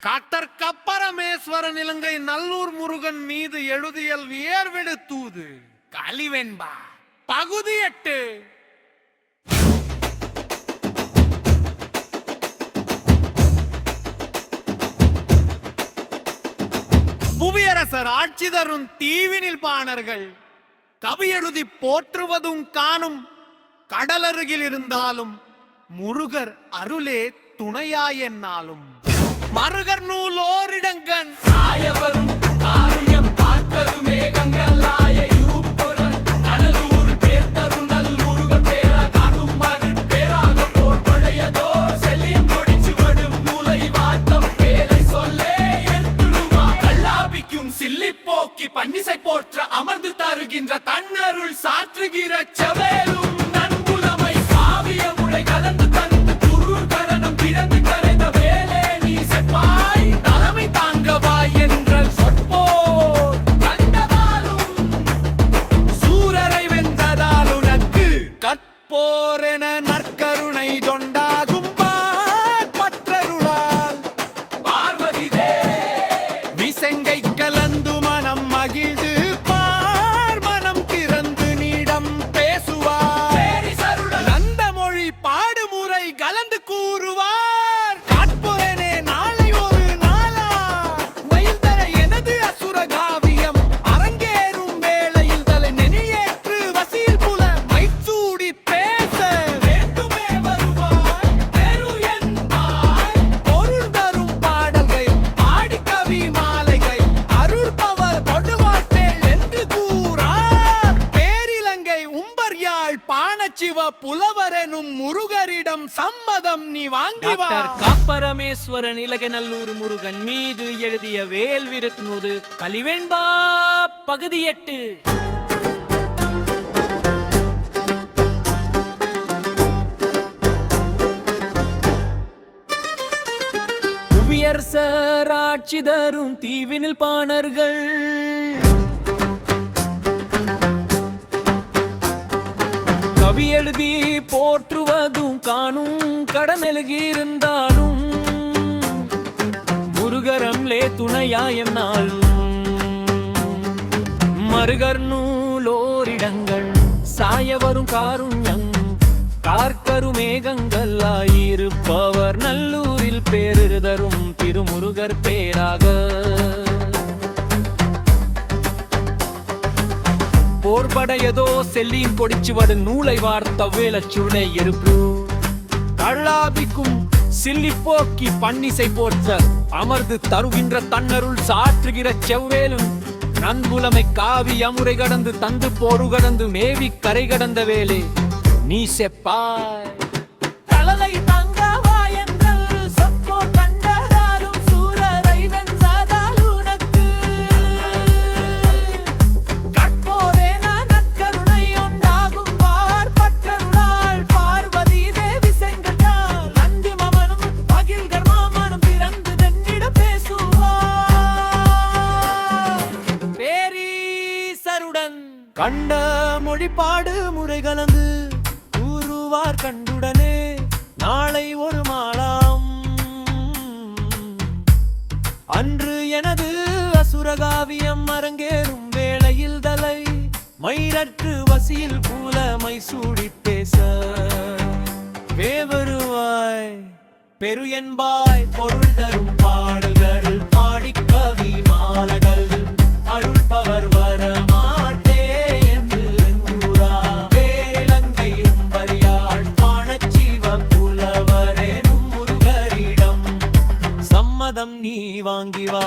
Doctor கப்பரமேஸ்வரன் இலங்கை நல்லூர் முருகன் மீது எழுதியல் வியர்விடு தூது கலிவென்பா பகுதி 8. புவியரசர் ஆட்சி தரும் தீவினில் பாணர்கள் கவி எழுதி போற்றுவதும் காணும். கடலருகில் இருந்தாலும் முருகர் அருளே துணையாயென்னாலும் மருகர் நூல் ஓரிடங்கண் ஆயவரும் காரியம் பார்க்கரு மேகங்களாய இருப்புரன் கடலூர் பேர்த்தரு நல்லூருக பேரா காணும் மறு பேராக போர் பழையதோ செல்லியம் கொடிச்சு வடும் மூளை வார்த்தம் பேரை சொல்லே எடுத்துடுமா கல்லாபிக்கும் சில்லி போக்கி பன்னிசை போற்ற அமர்ந்து தருகின்ற தன்னருள் சாற்றுகிற செவேலும் நன்புலமை காவிய முறை கலந்து தந்து குரு கரணம் பிறந்து கரைந்த வேலை தலைமை தாங்கவா என்ற சொற்போர் கண்டதாலும் சூரரை வென்றதால் உனக்கு கற்போரென நற்கருணை தொண்டாகும் பற்றருளால் பார்வதி விசங்கை கலந்து மனம் மகிழ்ந்து பார் மனம் திறந்து நீடம் பேசுவார் நந்த மொழி பாடுமுறை கலந்து கூறுவார். புலவரெனும் முருகரிடம் சம்மதம் நீ வாங்கி வா. கப்பரமேஸ்வரன் இலங்கை நல்லூர் முருகன் மீது எழுதிய வேல்விடு தூது கலிவென்பா பகுதி 8. புவியரசர் ஆட்சி தரும் தீவினில் பாணர்கள் கவி எழுதி போற்றுவதும் காணும். கடனெழுகியிருந்தாலும் முருகரம்லே துணையாயென்னாலும் மருகர் நூலோரிடங்கள் சாய வரும் காருண்யம் கார்க்கரு மேகங்களாயிருப்பவர் நல்லூரில் பேரு தரும் திருமுருகர் பேராக போர்படையதோ செல்லியும் கொடிச்சு வடு நூலை வார்த்த வேலச்சுடை இருப்பு கள்ளாபிக்கும் சில்லி போக்கி பன்னிசை போற்ற அமர்ந்து தருகின்ற தன்னருள் சாற்றுகிற செவ்வேலும் நன்புலமை காவி அமுறை கடந்து தந்து போரு கடந்து மேவி கரை கடந்த வேலே நீ செப்பாய் தலலை கண்ட மொழிப்பாடு முறை கலந்து கூறுவார் கண்டுடனே நாளை ஒரு மாலாம் அன்று எனது அசுரகாவியம் அரங்கேறும் வேளையில் தலை மயிரற்று வசியில் கூல மைசூடி பேச வேவருவாய் பெரு என்பாய் பொருள் தரும் பாடல்கள் பாடி கவி மாலகள் அருள்பவர் வரமா நீ வாங்கி வா.